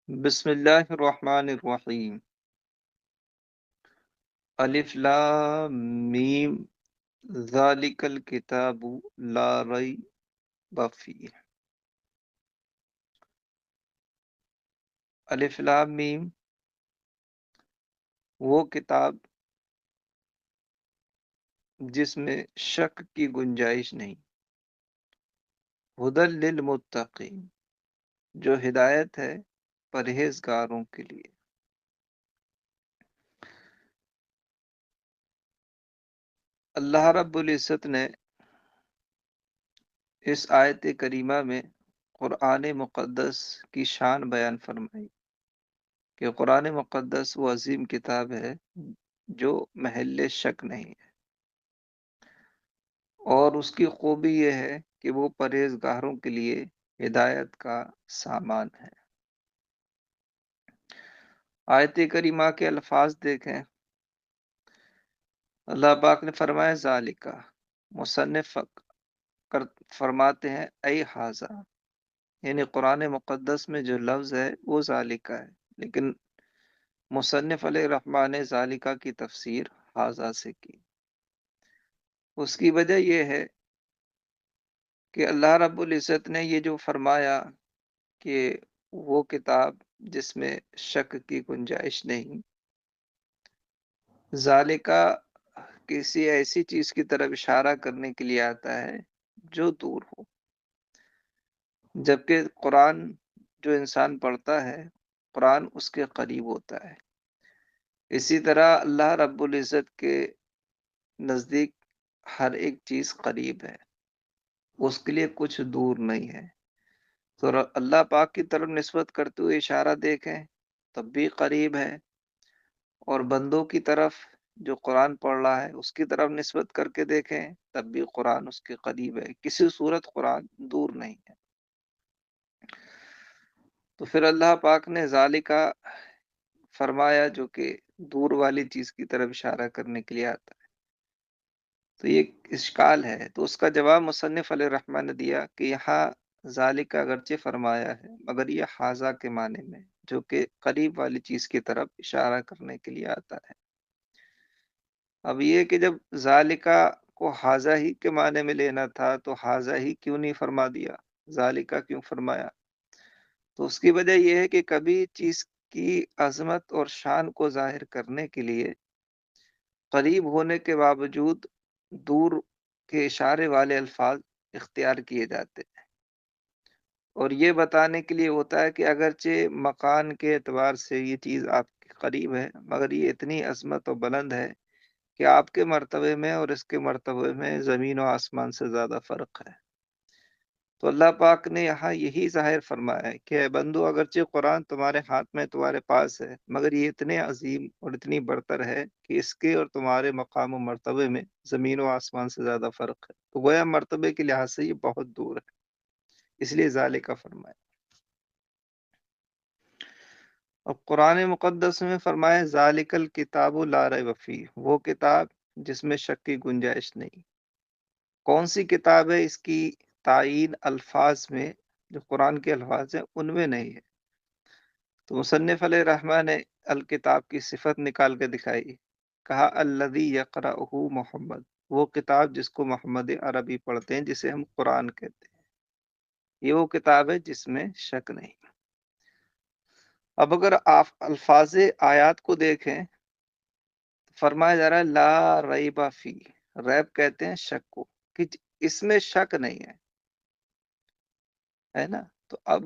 بسم اللہ الرحمن الرحیم۔ الف لام میم ذالک الکتاب لا ریب فیہ۔ الف لام میم وہ کتاب جس میں شک کی گنجائش نہیں، ہدی للمتقین جو ہدایت ہے پرہیزگاروں کے لیے۔ اللہ رب العزت نے اس آیت کریمہ میں قرآن مقدس کی شان بیان فرمائی کہ قرآن مقدس وہ عظیم کتاب ہے جو محل شک نہیں ہے، اور اس کی خوبی یہ ہے کہ وہ پرہیزگاروں کے لیے ہدایت کا سامان ہے۔ آیت کریمہ کے الفاظ دیکھیں، اللہ پاک نے فرمایا ذالکا، مصنف فرماتے ہیں اے حاذا، یعنی قرآن مقدس میں جو لفظ ہے وہ ذالکا ہے، لیکن مصنف علیہ الرحمٰن نے ذالکا کی تفسیر حاذا سے کی۔ اس کی وجہ یہ ہے کہ اللہ رب العزت نے یہ جو فرمایا کہ وہ کتاب جس میں شک کی گنجائش نہیں، ذالکا کسی ایسی چیز کی طرف اشارہ کرنے کے لیے آتا ہے جو دور ہو، جبکہ قرآن جو انسان پڑھتا ہے قرآن اس کے قریب ہوتا ہے۔ اسی طرح اللہ رب العزت کے نزدیک ہر ایک چیز قریب ہے، اس کے لیے کچھ دور نہیں ہے۔ تو اللہ پاک کی طرف نسبت کرتے ہوئے اشارہ دیکھیں تب بھی قریب ہے، اور بندوں کی طرف جو قرآن پڑھ رہا ہے اس کی طرف نسبت کر کے دیکھیں تب بھی قرآن اس کے قریب ہے، کسی صورت قرآن دور نہیں ہے۔ تو پھر اللہ پاک نے ذالکا فرمایا جو کہ دور والی چیز کی طرف اشارہ کرنے کے لیے آتا ہے، تو یہ اشکال ہے۔ تو اس کا جواب مصنف علیہ الرحمٰن نے دیا کہ یہاں ذالکا اگرچہ فرمایا ہے مگر یہ حاذا کے معنی میں، جو کہ قریب والی چیز کی طرف اشارہ کرنے کے لیے آتا ہے۔ اب یہ کہ جب ذالکا کو حاذا ہی کے معنی میں لینا تھا تو حاذا ہی کیوں نہیں فرما دیا، ذالکا کیوں فرمایا؟ تو اس کی وجہ یہ ہے کہ کبھی چیز کی عظمت اور شان کو ظاہر کرنے کے لیے قریب ہونے کے باوجود دور کے اشارے والے الفاظ اختیار کیے جاتے ہیں، اور یہ بتانے کے لیے ہوتا ہے کہ اگرچہ مکان کے اعتبار سے یہ چیز آپ کے قریب ہے مگر یہ اتنی عظمت و بلند ہے کہ آپ کے مرتبے میں اور اس کے مرتبے میں زمین و آسمان سے زیادہ فرق ہے۔ تو اللہ پاک نے یہاں یہی ظاہر فرمایا ہے کہ اے بندو، اگرچہ قرآن تمہارے ہاتھ میں تمہارے پاس ہے مگر یہ اتنے عظیم اور اتنی برتر ہے کہ اس کے اور تمہارے مقام و مرتبے میں زمین و آسمان سے زیادہ فرق ہے، تو گویا مرتبے کے لحاظ سے یہ بہت دور ہے، اس لیے ذالکا فرمایا۔ اور قرآن مقدس میں فرمایا ذالک الکتاب لا ریب فیہ، وہ کتاب جس میں شک کی گنجائش نہیں۔ کون سی کتاب ہے؟ اس کی تعین الفاظ میں، جو قرآن کے الفاظ ہیں ان میں نہیں ہے۔ تو مصنف علیہ الرحمٰن نے الکتاب کی صفت نکال کے دکھائی، کہا الذی یقرأہ محمد، وہ کتاب جس کو محمد عربی پڑھتے ہیں، جسے ہم قرآن کہتے ہیں، یہ وہ کتاب ہے جس میں شک نہیں۔ اب اگر آپ الفاظ آیات کو دیکھیں، فرمایا جا رہا ہے لا ریب فی، ریب کہتے ہیں شک کو، کہ اس میں شک نہیں ہے نا۔ تو اب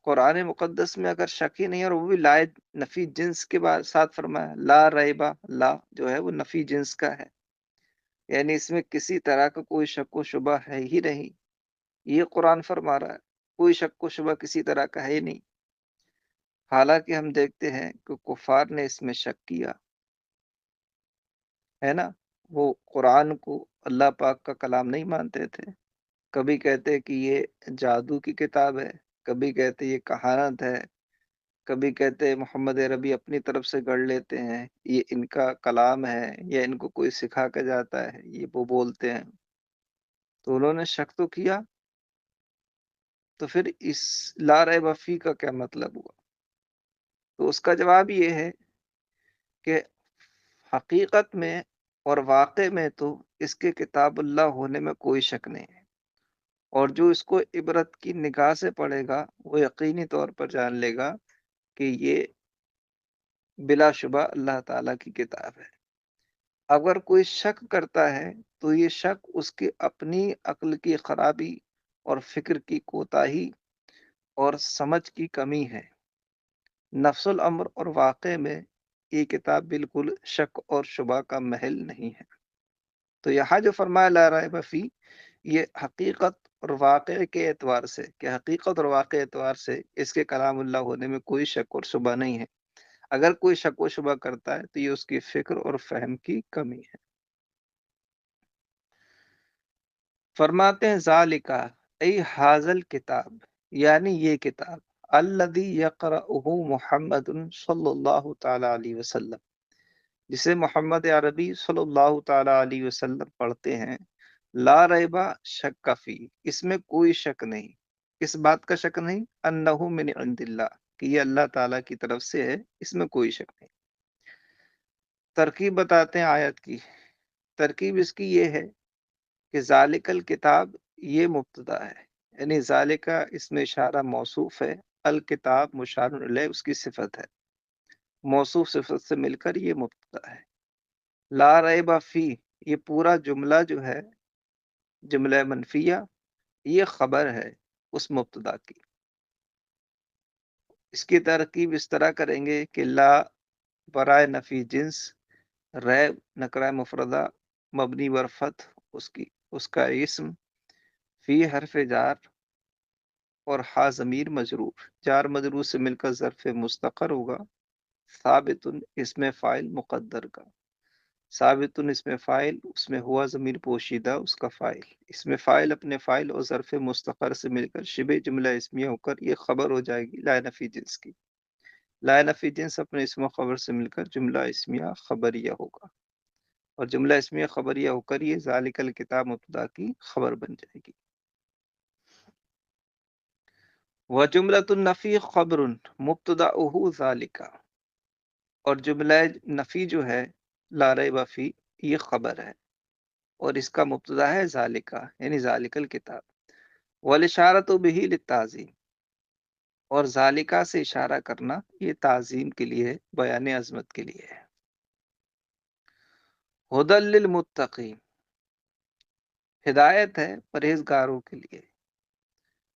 قرآن مقدس میں اگر شک ہی نہیں ہے، اور وہ بھی لا نفی جنس کے بعد ساتھ فرمایا لا ریبا، لا جو ہے وہ نفی جنس کا ہے، یعنی اس میں کسی طرح کا کوئی شک و شبہ ہے ہی نہیں، یہ قرآن فرما رہا ہے کوئی شک و شبہ کسی طرح کا ہے ہی نہیں۔ حالانکہ ہم دیکھتے ہیں کہ کفار نے اس میں شک کیا ہے نا، وہ قرآن کو اللہ پاک کا کلام نہیں مانتے تھے، کبھی کہتے کہ یہ جادو کی کتاب ہے، کبھی کہتے یہ کہانت ہے، کبھی کہتے محمد عربی اپنی طرف سے گڑھ لیتے ہیں، یہ ان کا کلام ہے یا ان کو کوئی سکھا کے جاتا ہے، یہ وہ بولتے ہیں۔ تو انہوں نے شک تو کیا، تو پھر اس لا ریب فی کا کیا مطلب ہوا؟ تو اس کا جواب یہ ہے کہ حقیقت میں اور واقع میں تو اس کے کتاب اللہ ہونے میں کوئی شک نہیں ہے، اور جو اس کو عبرت کی نگاہ سے پڑھے گا وہ یقینی طور پر جان لے گا کہ یہ بلا شبہ اللہ تعالیٰ کی کتاب ہے۔ اگر کوئی شک کرتا ہے تو یہ شک اس کی اپنی عقل کی خرابی اور فکر کی کوتاہی اور سمجھ کی کمی ہے۔ نفس الامر اور واقع میں یہ کتاب بالکل شک اور شبہ کا محل نہیں ہے۔ تو یہاں جو فرمایا لا ریب فی، یہ حقیقت اور واقع کے اعتبار سے، کہ حقیقت اور واقع اعتبار سے اس کے کلام اللہ ہونے میں کوئی شک اور شبہ نہیں ہے۔ اگر کوئی شک و شبہ کرتا ہے تو یہ اس کی فکر اور فہم کی کمی ہے۔ فرماتے ہیں ذالکا ای حاضل کتاب، یعنی یہ کتاب، الذی یقرأہ محمد صلی اللہ تعالی علیہ وسلم، جسے محمد عربی صلی اللہ تعالی علیہ وسلم پڑھتے ہیں، لا ریبا شک فی، اس میں کوئی شک نہیں۔ اس بات کا شک نہیں، انہ من عند اللہ، کہ یہ اللہ تعالیٰ کی طرف سے ہے، اس میں کوئی شک نہیں۔ ترکیب بتاتے ہیں آیت کی۔ ترکیب اس کی یہ ہے کہ ذالک الکتاب، یہ مبتدا ہے، یعنی ذالکا اس میں اشارہ موصوف ہے، الکتاب مشار الیہ اس کی صفت ہے، موصوف صفت سے مل کر یہ مبتدا ہے۔ لا ریب فی، یہ پورا جملہ جو ہے جملہ منفیہ، یہ خبر ہے اس مبتدا کی۔ اس کی ترکیب اس طرح کریں گے کہ لا برائے نفی جنس، ریب نکرہ مفردہ مبنی برفت اس کا اسم، فی حرف جار، اور ہا ضمیر مجرور، جار مجرور سے مل کر ظرف مستقر ہوگا، ثابت اس میں فاعل مقدر کا، ثابت اس میں فاعل، اس میں ہوا ضمیر پوشیدہ اس کا فاعل، اس میں فاعل اپنے فاعل اور ظرف مستقر سے مل کر شبہ جملہ اسمیہ ہو کر یہ خبر ہو جائے گی لا نفی جنس کی۔ لا نفی جنس اپنے اسم و خبر سے مل کر جملہ اسمیہ خبریہ ہوگا، اور جملہ اسمیہ خبریہ ہو کر یہ ذالک الکتاب مبتدا کی خبر بن جائے گی۔ وجملۃ النفی خبر مبتداؤہ ذالک، اور جملہ نفی جو ہے لا ریب فی، یہ خبر ہے اور اس کا مبتدا ہے ذالکا، یعنی ذالک الکتاب، والاشارۃ بہ للتعظیم، اور ذالکا سے اشارہ کرنا یہ تعظیم کے لیے، بیان عظمت کے لیے ہے۔ ھدی للمتقین، ہدایت ہے پرہیزگاروں کے لیے۔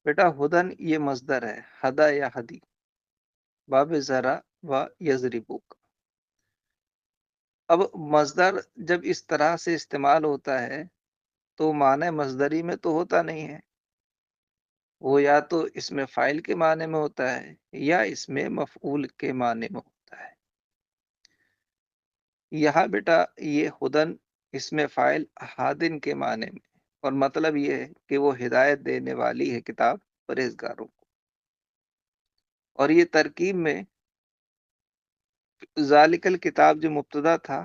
بیٹا ہدن یہ مصدر ہے، ہدا یا ہدی، باب ذرا و یضربوک۔ اب مصدر جب اس طرح سے استعمال ہوتا ہے تو معنی مصدری میں تو ہوتا نہیں ہے، وہ یا تو اس میں فاعل کے معنی میں ہوتا ہے یا اس میں مفعول کے معنی میں ہوتا ہے۔ یہاں بیٹا یہ ہدن اس میں فاعل ہادن کے معنی میں، اور مطلب یہ ہے کہ وہ ہدایت دینے والی ہے کتاب پرہیزگاروں کو۔ اور یہ ترکیب میں ذالک الکتاب جو مبتدا تھا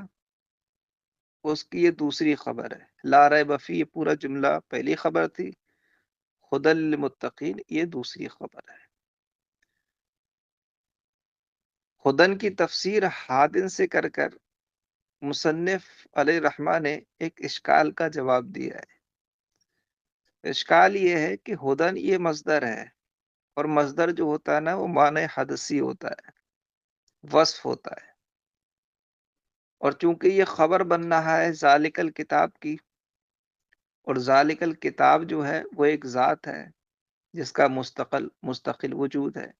اس کی یہ دوسری خبر ہے، لا ریب فی یہ پورا جملہ پہلی خبر تھی، ھدی للمتقین یہ دوسری خبر ہے۔ ہدن کی تفسیر ہادن سے کر کر مصنف علیہ الرحمٰ نے ایک اشکال کا جواب دیا ہے۔ اشکال یہ ہے کہ ہدن یہ مصدر ہے، اور مصدر جو ہوتا ہے نا وہ معنی حدثی ہوتا ہے، وصف ہوتا ہے، اور چونکہ یہ خبر بن رہا ہے ذالک الکتاب کی، اور ذالک الکتاب جو ہے وہ ایک ذات ہے جس کا مستقل وجود ہے،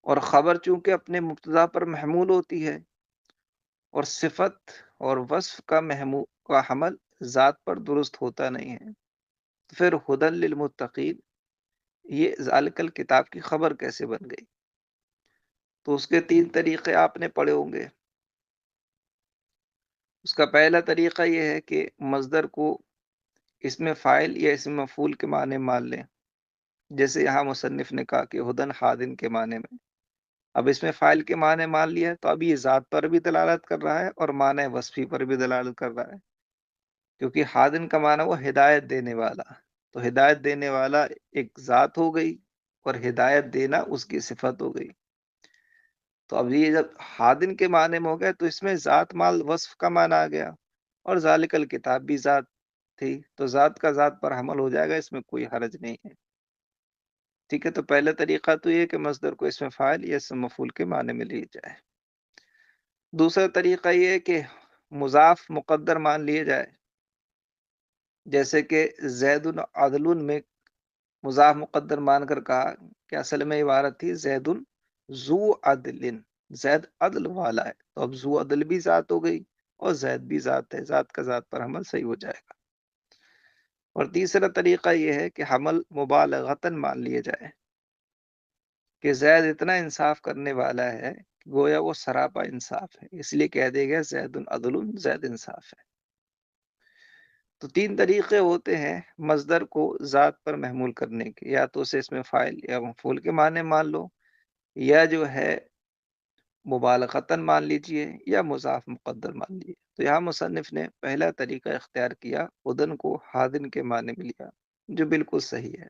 اور خبر چونکہ اپنے مبتدا پر محمول ہوتی ہے، اور صفت اور وصف کا حمل ذات پر درست ہوتا نہیں ہے، تو پھر ھدی للمتقین یہ ذالک الکتاب کی خبر کیسے بن گئی؟ تو اس کے تین طریقے آپ نے پڑھے ہوں گے۔ اس کا پہلا طریقہ یہ ہے کہ مصدر کو اس میں فاعل یا اس میں مفعول کے معنی مان لیں، جیسے یہاں مصنف نے کہا کہ ہدن ہادن کے معنی میں۔ اب اس میں فاعل کے معنی مان لیا ہے تو اب یہ ذات پر بھی دلالت کر رہا ہے اور معنی وصفی پر بھی دلالت کر رہا ہے، کیونکہ ہادن کا معنی وہ ہدایت دینے والا، تو ہدایت دینے والا ایک ذات ہو گئی اور ہدایت دینا اس کی صفت ہو گئی۔ تو اب یہ جب ہادن کے معنی میں ہو گیا تو اس میں ذات مال وصف کا معنی آ گیا، اور ذالک الکتاب بھی ذات تھی، تو ذات کا ذات پر حمل ہو جائے گا، اس میں کوئی حرج نہیں ہے۔ ٹھیک ہے، تو پہلا طریقہ تو یہ ہے کہ مصدر کو اسم فاعل یا اسم مفعول کے معنی میں لی جائے۔ دوسرا طریقہ یہ ہے کہ مضاف مقدر مان لیے جائے، جیسے کہ زید عدل میں مضاف مقدر مان کر کہا کہ اصل میں عبارت تھی زید ذو عدل، زید عدل والا ہے، تو اب ذو عدل بھی ذات ہو گئی اور زید بھی ذات ہے، ذات کا ذات پر حمل صحیح ہو جائے گا۔ اور تیسرا طریقہ یہ ہے کہ حمل مبالغتاً مان لیے جائے کہ زید اتنا انصاف کرنے والا ہے کہ گویا وہ سراپا انصاف ہے، اس لیے کہہ دے گا زید عدل، زید انصاف ہے۔ تو تین طریقے ہوتے ہیں مصدر کو ذات پر محمول کرنے کے، یا تو اسے اس میں فاعل یا مفعول کے معنی مان لو، یا جو ہے مبالغتاً مان لیجئے، یا مضاف مقدر مان لیجئے۔ تو یہاں مصنف نے پہلا طریقہ اختیار کیا، ادن کو ہادن کے معنی میں لیا، جو بالکل صحیح ہے۔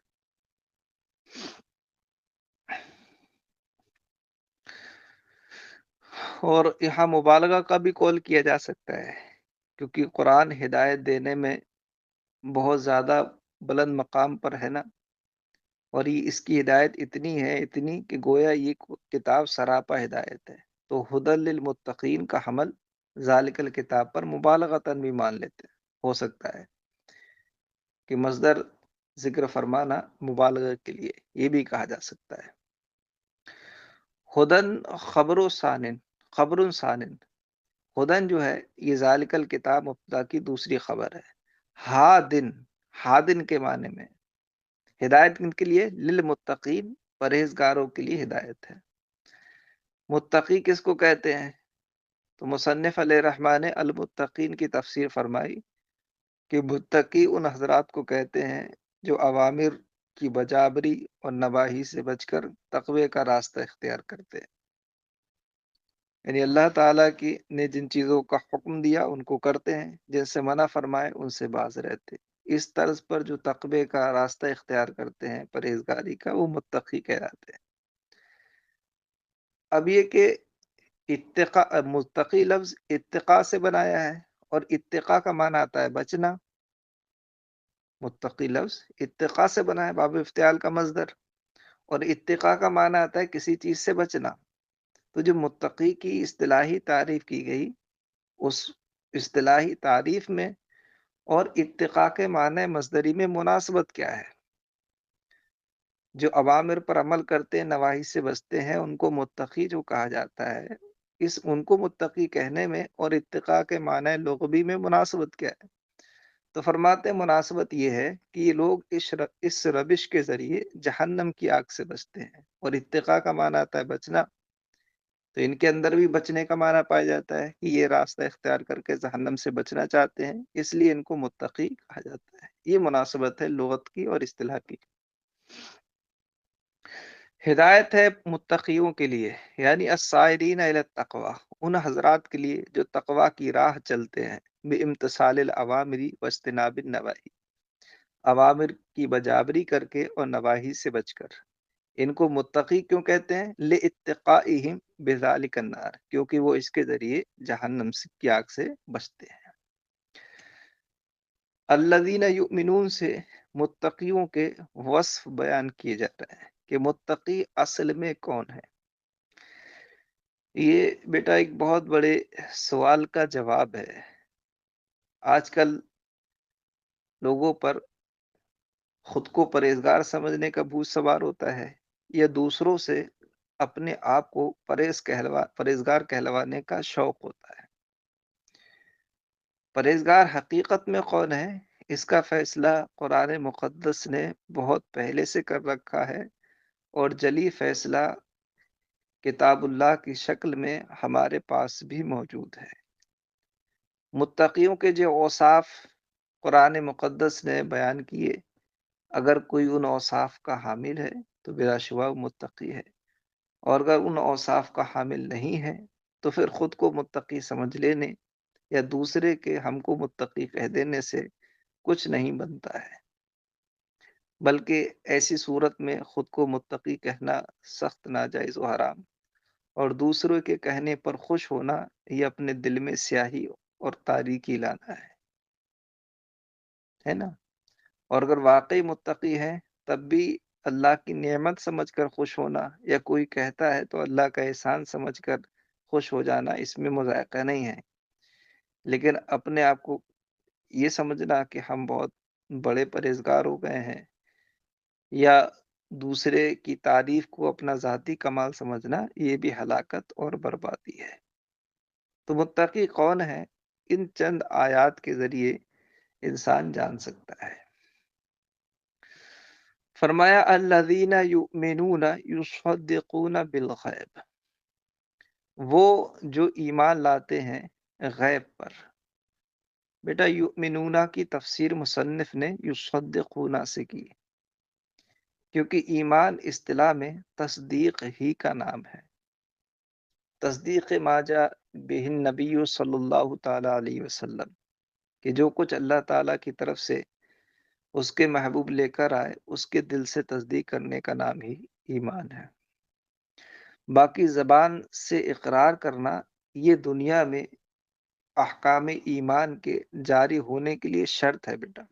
اور یہاں مبالغہ کا بھی قول کیا جا سکتا ہے، کیونکہ قرآن ہدایت دینے میں بہت زیادہ بلند مقام پر ہے نا، اور یہ اس کی ہدایت اتنی کہ گویا یہ کتاب سراپا ہدایت ہے، تو ہدی للمتقین کا حمل ذالک الکتاب پر مبالغتاً بھی مان لیتے ہیں، ہو سکتا ہے کہ مصدر ذکر فرمانا مبالغہ کے لیے، یہ بھی کہا جا سکتا ہے۔ ہدن خبر و ثانن، خبر ثانن، ہدن جو ہے یہ ذالک الکتاب مبتدا کی دوسری خبر ہے۔ ہادن، ہادن کے معنی میں ہدایت کن کے لیے؟ للمتقین، پرہیزگاروں کے لیے ہدایت ہے۔ متقی کس کو کہتے ہیں؟ تو مصنف علیہ الرحمٰن نے المتقین کی تفسیر فرمائی کہ متقی ان حضرات کو کہتے ہیں جو اوامر کی بجابری اور نواہی سے بچ کر تقوی کا راستہ اختیار کرتے ہیں، یعنی اللہ تعالیٰ کی نے جن چیزوں کا حکم دیا ان کو کرتے ہیں، جن سے منع فرمائے ان سے باز رہتے ہیں۔ اس طرز پر جو تقوی کا راستہ اختیار کرتے ہیں، پرہیزگاری کا، وہ متقی کہلاتے ہیں۔ اب یہ کہ اتقا، متقی لفظ اتقا سے بنایا ہے، اور اتقا کا معنی آتا ہے بچنا، متقی لفظ اتقا سے بنا ہے، باب افتعال کا مصدر، اور اتقا کا معنی آتا ہے کسی چیز سے بچنا۔ تو جو متقی کی اصطلاحی تعریف کی گئی، اس اصطلاحی تعریف میں اور اتقا کے معنی مصدری میں مناسبت کیا ہے؟ جو اوامر پر عمل کرتے ہیں، نواہی سے بچتے ہیں، ان کو متقی جو کہا جاتا ہے، ان کو متقی کہنے میں اور اتقا کے معنی لغوی میں مناسبت کیا ہے؟ تو فرماتے ہیں مناسبت یہ ہے کہ یہ لوگ اس روش کے ذریعے جہنم کی آگ سے بچتے ہیں، اور اتقا کا معنی آتا ہے بچنا، تو ان کے اندر بھی بچنے کا معنی پایا جاتا ہے کہ یہ راستہ اختیار کر کے جہنم سے بچنا چاہتے ہیں، اس لیے ان کو متقی کہا جاتا ہے۔ یہ مناسبت ہے لغت کی اور اصطلاح کی۔ ہدایت ہے متقیوں کے لیے، یعنی السائرین الی التقوی، ان حضرات کے لیے جو تقوی کی راہ چلتے ہیں، بامتثال الاوامر واجتناب النواہی، اوامر کی بجابری کر کے اور نواہی سے بچ کر۔ ان کو متقی کیوں کہتے ہیں؟ لاتقائہم بذالک النار، کیونکہ وہ اس کے ذریعے جہنم کی آگ سے بچتے ہیں۔ الذین یؤمنون سے متقیوں کے وصف بیان کیے جا رہے ہیں کہ متقی اصل میں کون ہے۔ یہ بیٹا ایک بہت بڑے سوال کا جواب ہے۔ آج کل لوگوں پر خود کو پرہیزگار سمجھنے کا بھوت سوار ہوتا ہے، یا دوسروں سے اپنے آپ کو پرہیزگار کہلوانے کا شوق ہوتا ہے۔ پرہیزگار حقیقت میں کون ہے، اس کا فیصلہ قرآن مقدس نے بہت پہلے سے کر رکھا ہے، اور جلی فیصلہ کتاب اللہ کی شکل میں ہمارے پاس بھی موجود ہے۔ متقیوں کے جو اوصاف قرآن مقدس نے بیان کیے، اگر کوئی ان اوصاف کا حامل ہے تو بلا شبہ وہ متقی ہے، اور اگر ان اوصاف کا حامل نہیں ہے تو پھر خود کو متقی سمجھ لینے یا دوسرے کے ہم کو متقی کہہ دینے سے کچھ نہیں بنتا ہے، بلکہ ایسی صورت میں خود کو متقی کہنا سخت ناجائز و حرام، اور دوسروں کے کہنے پر خوش ہونا یہ اپنے دل میں سیاہی اور تاریکی لانا ہے نا؟ اور اگر واقعی متقی ہے تب بھی اللہ کی نعمت سمجھ کر خوش ہونا، یا کوئی کہتا ہے تو اللہ کا احسان سمجھ کر خوش ہو جانا، اس میں مذائقہ نہیں ہے، لیکن اپنے آپ کو یہ سمجھنا کہ ہم بہت بڑے پرہیزگار ہو گئے ہیں، یا دوسرے کی تعریف کو اپنا ذاتی کمال سمجھنا، یہ بھی ہلاکت اور بربادی ہے۔ تو متقی کون ہے؟ ان چند آیات کے ذریعے انسان جان سکتا ہے۔ فرمایا الذین یؤمنون یصدقون بالغیب، وہ جو ایمان لاتے ہیں غیب پر۔ بیٹا یؤمنون کی تفسیر مصنف نے یصدقون سے کی، کیونکہ ایمان اصطلاح میں تصدیق ہی کا نام ہے۔ تصدیق ما جاء بہ النبی صلی اللہ تعالی علیہ وسلم، کہ جو کچھ اللہ تعالیٰ کی طرف سے اس کے محبوب لے کر آئے، اس کے دل سے تصدیق کرنے کا نام ہی ایمان ہے۔ باقی زبان سے اقرار کرنا یہ دنیا میں احکام ایمان کے جاری ہونے کے لیے شرط ہے بیٹا،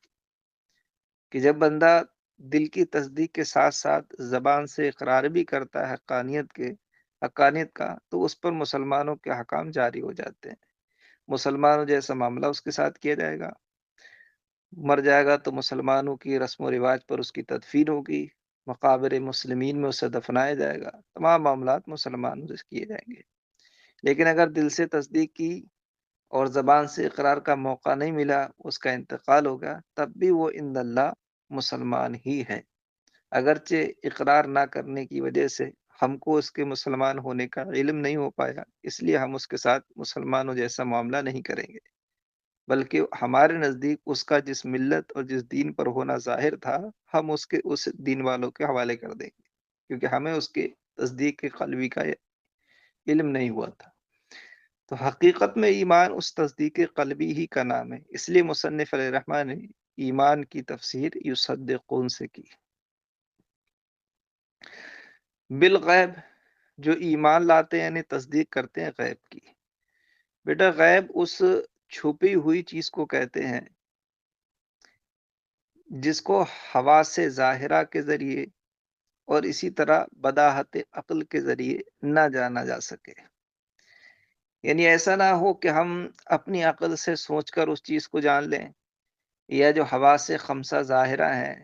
کہ جب بندہ دل کی تصدیق کے ساتھ ساتھ زبان سے اقرار بھی کرتا ہے حقانیت کا، تو اس پر مسلمانوں کے حکام جاری ہو جاتے ہیں۔ مسلمانوں جیسا معاملہ اس کے ساتھ کیا جائے گا، مر جائے گا تو مسلمانوں کی رسم و رواج پر اس کی تدفین ہوگی، مقابر مسلمین میں اسے دفنایا جائے گا، تمام معاملات مسلمانوں سے کیے جائیں گے۔ لیکن اگر دل سے تصدیق کی اور زبان سے اقرار کا موقع نہیں ملا، اس کا انتقال ہوگا، تب بھی وہ عند اللہ مسلمان ہی ہے، اگرچہ اقرار نہ کرنے کی وجہ سے ہم کو اس کے مسلمان ہونے کا علم نہیں ہو پایا، اس لیے ہم اس کے ساتھ مسلمانوں جیسا معاملہ نہیں کریں گے، بلکہ ہمارے نزدیک اس کا جس ملت اور جس دین پر ہونا ظاہر تھا، ہم اس دین والوں کے حوالے کر دیں گے، کیونکہ ہمیں اس کے تصدیق کے قلبی کا علم نہیں ہوا تھا۔ تو حقیقت میں ایمان اس تصدیق قلبی ہی کا نام ہے، اس لیے مصنف علیہ الرحمٰن نے ایمان کی تفسیر یصدقون سے کی۔ بالغیب، جو ایمان لاتے ہیں یعنی تصدیق کرتے ہیں غیب کی۔ بیٹا غیب اس چھپی ہوئی چیز کو کہتے ہیں جس کو حواس ظاہرہ کے ذریعے اور اسی طرح بداہت عقل کے ذریعے نہ جانا جا سکے۔ یعنی ایسا نہ ہو کہ ہم اپنی عقل سے سوچ کر اس چیز کو جان لیں، یا جو حواس خمسہ ظاہرہ ہیں،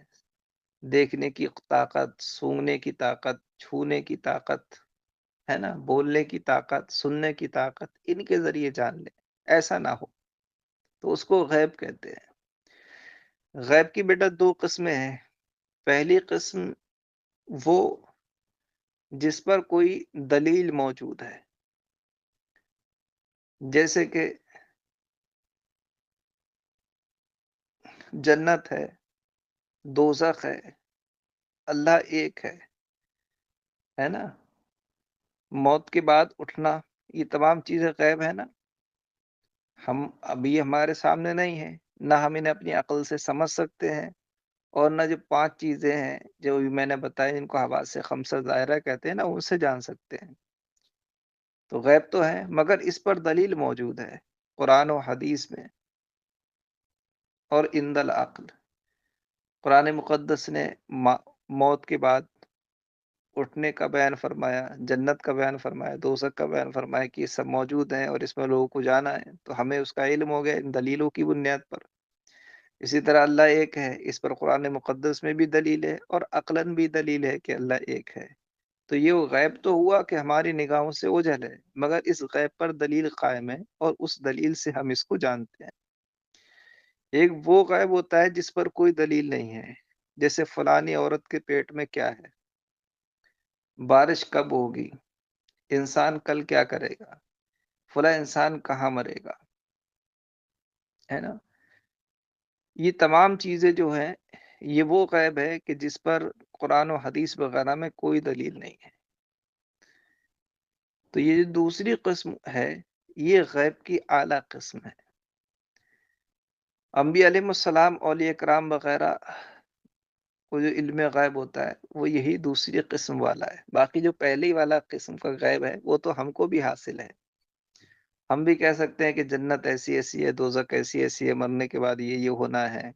دیکھنے کی طاقت، سونگنے کی طاقت، چھونے کی طاقت، ہے نا، بولنے کی طاقت، سننے کی طاقت، ان کے ذریعے جان لیں، ایسا نہ ہو، تو اس کو غیب کہتے ہیں۔ غیب کی بیٹا دو قسمیں ہیں۔ پہلی قسم وہ جس پر کوئی دلیل موجود ہے، جیسے کہ جنت ہے، دوزخ ہے، اللہ ایک ہے نا، موت کے بعد اٹھنا، یہ تمام چیزیں غیب ہے نا، ہم ابھی ہمارے سامنے نہیں ہیں، نہ ہم انہیں اپنی عقل سے سمجھ سکتے ہیں، اور نہ جو پانچ چیزیں ہیں جو میں نے بتائی ان کو حواس خمسہ ظاہرہ کہتے ہیں نا، ان سے جان سکتے ہیں۔ تو غیب تو ہے، مگر اس پر دلیل موجود ہے قرآن و حدیث میں اور عند العقل۔ قرآن مقدس نے موت کے بعد اٹھنے کا بیان فرمایا، جنت کا بیان فرمایا، دوزخ کا بیان فرمایا کہ یہ سب موجود ہیں اور اس میں لوگوں کو جانا ہے، تو ہمیں اس کا علم ہو گیا ان دلیلوں کی بنیاد پر۔ اسی طرح اللہ ایک ہے، اس پر قرآن مقدس میں بھی دلیل ہے اور عقلاً بھی دلیل ہے کہ اللہ ایک ہے۔ تو یہ غیب تو ہوا کہ ہماری نگاہوں سے اوجھل ہے، مگر اس غیب پر دلیل قائم ہے اور اس دلیل سے ہم اس کو جانتے ہیں۔ ایک وہ غیب ہوتا ہے جس پر کوئی دلیل نہیں ہے، جیسے فلانی عورت کے پیٹ میں کیا ہے، بارش کب ہوگی، انسان کل کیا کرے گا، فلاں انسان کہاں مرے گا، ہے نا۔ یہ تمام چیزیں جو ہیں یہ وہ غیب ہے کہ جس پر قرآن و حدیث وغیرہ میں کوئی دلیل نہیں ہے۔ تو یہ جو دوسری قسم ہے یہ غیب کی اعلیٰ قسم ہے۔ انبیاء علیہ السلام، اولیاء کرام وغیرہ وہ جو علم غیب ہوتا ہے وہ یہی دوسری قسم والا ہے، باقی جو پہلی والا قسم کا غیب ہے وہ تو ہم کو بھی حاصل ہے۔ ہم بھی کہہ سکتے ہیں کہ جنت ایسی ایسی ہے، دوزخ ایسی ایسی ہے، مرنے کے بعد یہ ہونا ہے،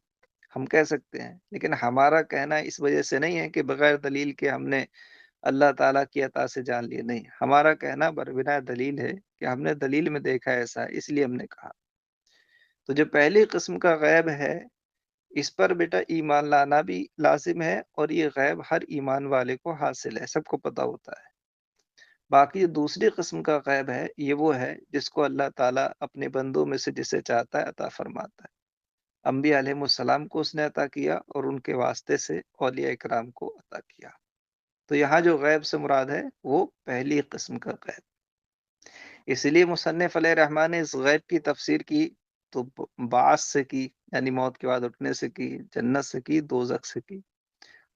ہم کہہ سکتے ہیں، لیکن ہمارا کہنا اس وجہ سے نہیں ہے کہ بغیر دلیل کے ہم نے اللہ تعالیٰ کی عطا سے جان لیے، نہیں، ہمارا کہنا بنا دلیل ہے کہ ہم نے دلیل میں دیکھا ایسا ہے، اس لیے ہم نے کہا۔ تو جو پہلی قسم کا غیب ہے اس پر بیٹا ایمان لانا بھی لازم ہے، اور یہ غیب ہر ایمان والے کو حاصل ہے، سب کو پتہ ہوتا ہے۔ باقی جو دوسری قسم کا غیب ہے یہ وہ ہے جس کو اللہ تعالیٰ اپنے بندوں میں سے جسے چاہتا ہے عطا فرماتا ہے۔ انبیاء علیہ السلام کو اس نے عطا کیا اور ان کے واسطے سے اولیاء اکرام کو عطا کیا۔ تو یہاں جو غیب سے مراد ہے وہ پہلی قسم کا غیب۔ اس لیے مصنف علیہ رحمٰن نے اس غیب کی تفسیر کی تو بعث سے کی، یعنی موت کے بعد اٹھنے سے کی، جنت سے کی، دوزخ سے کی،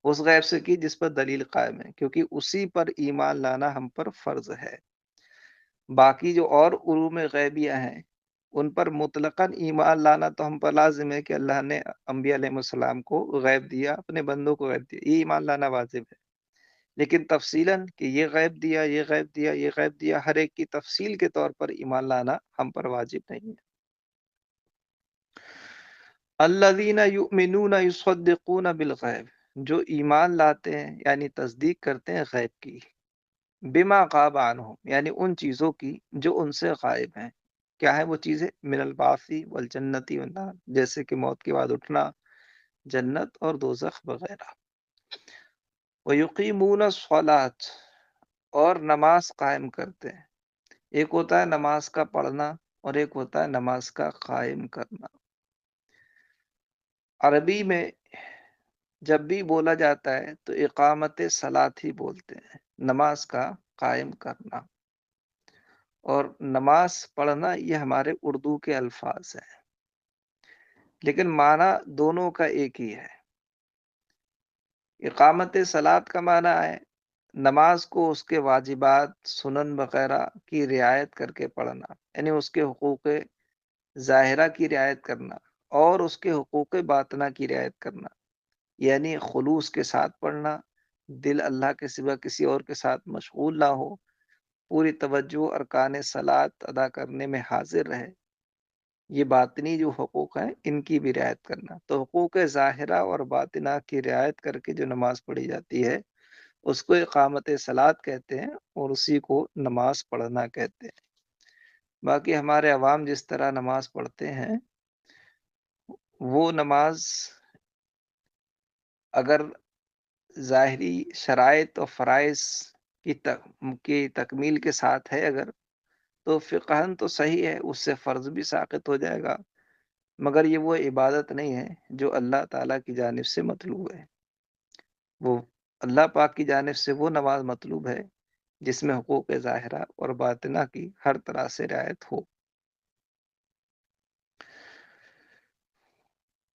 اس غیب سے کی جس پر دلیل قائم ہے، کیونکہ اسی پر ایمان لانا ہم پر فرض ہے۔ باقی جو اور علوم غیبیہ ہیں ان پر مطلقاً ایمان لانا تو ہم پر لازم ہے کہ اللہ نے انبیاء علیہ السلام کو غیب دیا، اپنے بندوں کو غیب دیا، یہ ایمان لانا واجب ہے۔ لیکن تفصیلاً کہ یہ غیب دیا، یہ غیب دیا، یہ غیب دیا، ہر ایک کی تفصیل کے طور پر ایمان لانا ہم پر واجب نہیں ہے۔ الذین یؤمنون یصدقون بالغیب، جو ایمان لاتے ہیں یعنی تصدیق کرتے ہیں غیب کی، بما غاب عنہم، یعنی ان چیزوں کی جو ان سے غائب ہیں۔ کیا ہے وہ چیزیں؟ من البعث والجنتی والنار، جیسے کہ موت کے بعد اٹھنا، جنت اور دوزخ وغیرہ۔ وَيُقِيمُونَ الصَّلَاةَ، اور نماز قائم کرتے ہیں۔ ایک ہوتا ہے نماز کا پڑھنا اور ایک ہوتا ہے نماز کا قائم کرنا۔ عربی میں جب بھی بولا جاتا ہے تو اقامت صلاۃ ہی بولتے ہیں، نماز کا قائم کرنا، اور نماز پڑھنا یہ ہمارے اردو کے الفاظ ہیں، لیکن معنی دونوں کا ایک ہی ہے۔ اقامت صلاۃ کا معنی ہے نماز کو اس کے واجبات، سنن وغیرہ کی رعایت کر کے پڑھنا، یعنی اس کے حقوق ظاہرہ کی رعایت کرنا اور اس کے حقوق باطنہ کی رعایت کرنا، یعنی خلوص کے ساتھ پڑھنا، دل اللہ کے سوا کسی اور کے ساتھ مشغول نہ ہو، پوری توجہ ارکان صلاۃ ادا کرنے میں حاضر رہے، یہ باطنی جو حقوق ہیں ان کی بھی رعایت کرنا۔ تو حقوق ظاہرہ اور باطنہ کی رعایت کر کے جو نماز پڑھی جاتی ہے اس کو اقامت صلاۃ کہتے ہیں اور اسی کو نماز پڑھنا کہتے ہیں۔ باقی ہمارے عوام جس طرح نماز پڑھتے ہیں وہ نماز اگر ظاہری شرائط اور فرائض کی تکمیل کے ساتھ ہے اگر، تو فقہاً تو صحیح ہے، اس سے فرض بھی ساقط ہو جائے گا، مگر یہ وہ عبادت نہیں ہے جو اللہ تعالیٰ کی جانب سے مطلوب ہے۔ وہ اللہ پاک کی جانب سے وہ نماز مطلوب ہے جس میں حقوق ظاہرہ اور باطنہ کی ہر طرح سے رعایت ہو۔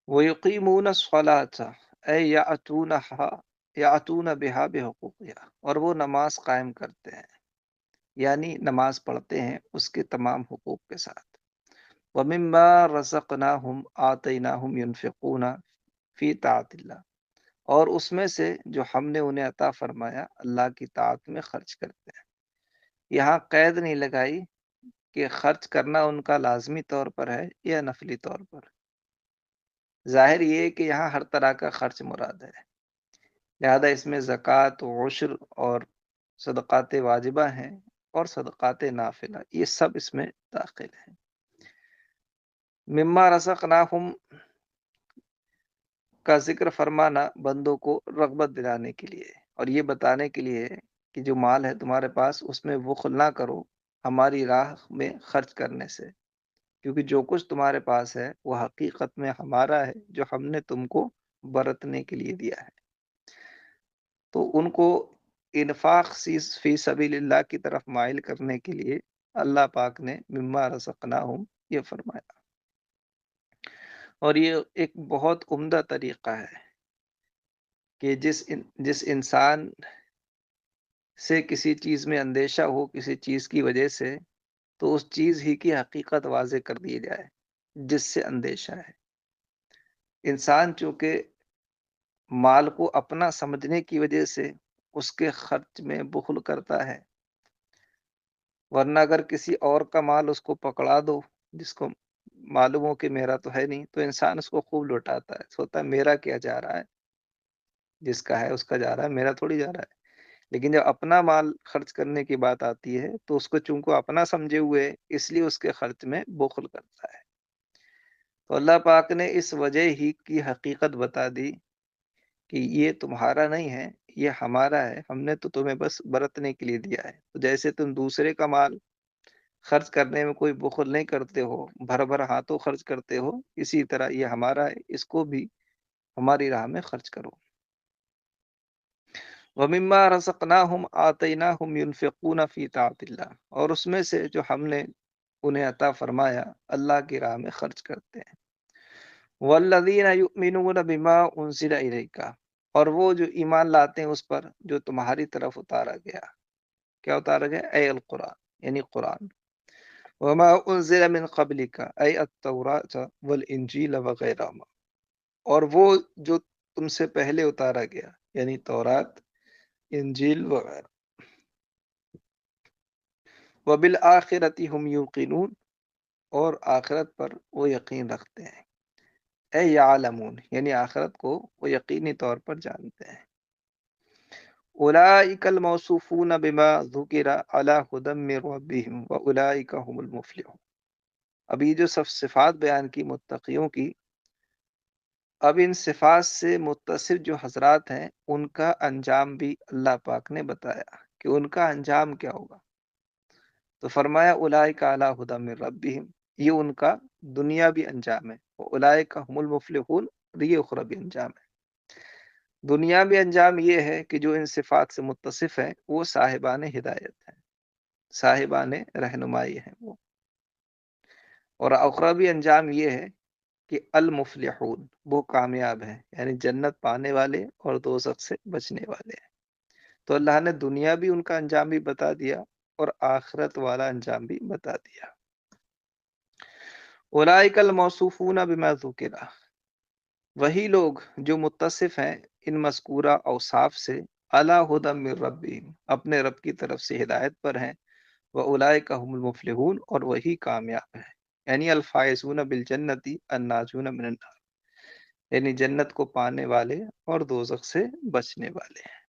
وَيُقِيمُونَ الصَّلَاةَ أي يَأْتُونَ بِهَا بِحُقُوقِهَا، اور وہ نماز قائم کرتے ہیں، یعنی نماز پڑھتے ہیں اس کے تمام حقوق کے ساتھ۔ وَمِمَّا رَزَقْنَاهُمْ آتَيْنَاهُمْ يُنْفِقُونَ فِي طاعَةِ اللَّهِ، اور اس میں سے جو ہم نے انہیں عطا فرمایا اللہ کی طاعت میں خرچ کرتے ہیں۔ یہاں قید نہیں لگائی کہ خرچ کرنا ان کا لازمی طور پر ہے یا نفلی طور پر، ظاہر یہ ہے کہ یہاں ہر طرح کا خرچ مراد ہے، لہذا اس میں زکوٰۃ و عشر اور صدقات واجبہ ہیں اور صدقات نافلہ، یہ سب اس میں داخل ہیں۔ مما رزقناہم کا ذکر فرمانا بندوں کو رغبت دلانے کے لیے اور یہ بتانے کے لیے کہ جو مال ہے تمہارے پاس اس میں بخل نہ کرو ہماری راہ میں خرچ کرنے سے، کیونکہ جو کچھ تمہارے پاس ہے وہ حقیقت میں ہمارا ہے جو ہم نے تم کو برتنے کے لیے دیا ہے۔ تو ان کو انفاق فی سبیل اللہ کی طرف مائل کرنے کے لیے اللہ پاک نے مما رزقناہم یہ فرمایا، اور یہ ایک بہت عمدہ طریقہ ہے کہ جس انسان سے کسی چیز میں اندیشہ ہو کسی چیز کی وجہ سے، تو اس چیز ہی کی حقیقت واضح کر دی جائے جس سے اندیشہ ہے۔ انسان چونکہ مال کو اپنا سمجھنے کی وجہ سے اس کے خرچ میں بخل کرتا ہے، ورنہ اگر کسی اور کا مال اس کو پکڑا دو، جس کو معلوم ہو کہ میرا تو ہے نہیں، تو انسان اس کو خوب لوٹاتا ہے، سوچتا ہے میرا کیا جا رہا ہے، جس کا ہے اس کا جا رہا ہے، میرا تھوڑی جا رہا ہے۔ لیکن جب اپنا مال خرچ کرنے کی بات آتی ہے تو اس کو چونکہ اپنا سمجھے ہوئے ہے، اس لیے اس کے خرچ میں بخل کرتا ہے۔ تو اللہ پاک نے اس وجہ ہی کی حقیقت بتا دی کہ یہ تمہارا نہیں ہے، یہ ہمارا ہے، ہم نے تو تمہیں بس برتنے کے لیے دیا ہے۔ تو جیسے تم دوسرے کا مال خرچ کرنے میں کوئی بخل نہیں کرتے ہو، بھر بھر ہاتھوں خرچ کرتے ہو، اسی طرح یہ ہمارا ہے، اس کو بھی ہماری راہ میں خرچ کرو۔ وَمِمَّا رَزَقْنَاهُمْ آتَيْنَاهُمْ يُنْفِقُونَ فِي طاعة اللَّهِ، اور اس میں سے جو ہم نے انہیں عطا فرمایا اللہ کی راہ میں خرچ کرتے ہیں۔ وَالَّذِينَ يُؤْمِنُونَ بِمَا أُنزِلَ إِلَيْكَ، اور وہ جو ایمان لاتے ہیں اس پر جو تمہاری طرف اتارا گیا۔ کیا اتارا گیا؟ اے القرآن، یعنی قرآن۔ وَمَا أُنزِلَ مِن قَبْلِكَ أي التوراة والإنجيل وغیرہ، اور وہ جو تم سے پہلے اتارا گیا، یعنی تورات، انجیل وغیرہ۔ وَبِالْآخِرَةِ هُمْ يُوقِنُونَ، اور آخرت پر وہ یقین رکھتے ہیں۔ اے یعلمون، یعنی آخرت کو وہ یقینی طور پر جانتے ہیں۔ اولئک الموصوفون بما ذکر علی ھدی من ربہم واولئک هم المفلحون۔ اب یہ جو سب صفات بیان کی متقیوں کی، اب ان صفات سے متصف جو حضرات ہیں ان کا انجام بھی اللہ پاک نے بتایا کہ ان کا انجام کیا ہوگا۔ تو فرمایا اولئک علی ھدی من ربہم، یہ ان کا دنیاوی انجام ہے، اولئک هم المفلحون، اور یہ اخروی انجام ہے۔ دنیاوی انجام یہ ہے کہ جو ان صفات سے متصف ہیں وہ صاحبان ہدایت ہیں، صاحبان رہنمائی ہیں وہ، اور اخروی انجام یہ ہے کہ المفلحون، وہ کامیاب ہیں، یعنی جنت پانے والے اور دوزخ سے بچنے والے ہیں۔ تو اللہ نے دنیا بھی ان کا انجام بھی بتا دیا اور آخرت والا انجام بھی بتا دیا۔ اولئک الموصوفون بما ذکر، وہی لوگ جو متصف ہیں ان مذکورہ اوصاف سے، علی ھدی من ربہم، اپنے رب کی طرف سے ہدایت پر ہیں، واولئک هم المفلحون، اور وہی کامیاب ہیں، یعنی الفائزون بالجنت الناجون من النار، یعنی جنت کو پانے والے اور دوزخ سے بچنے والے ہیں۔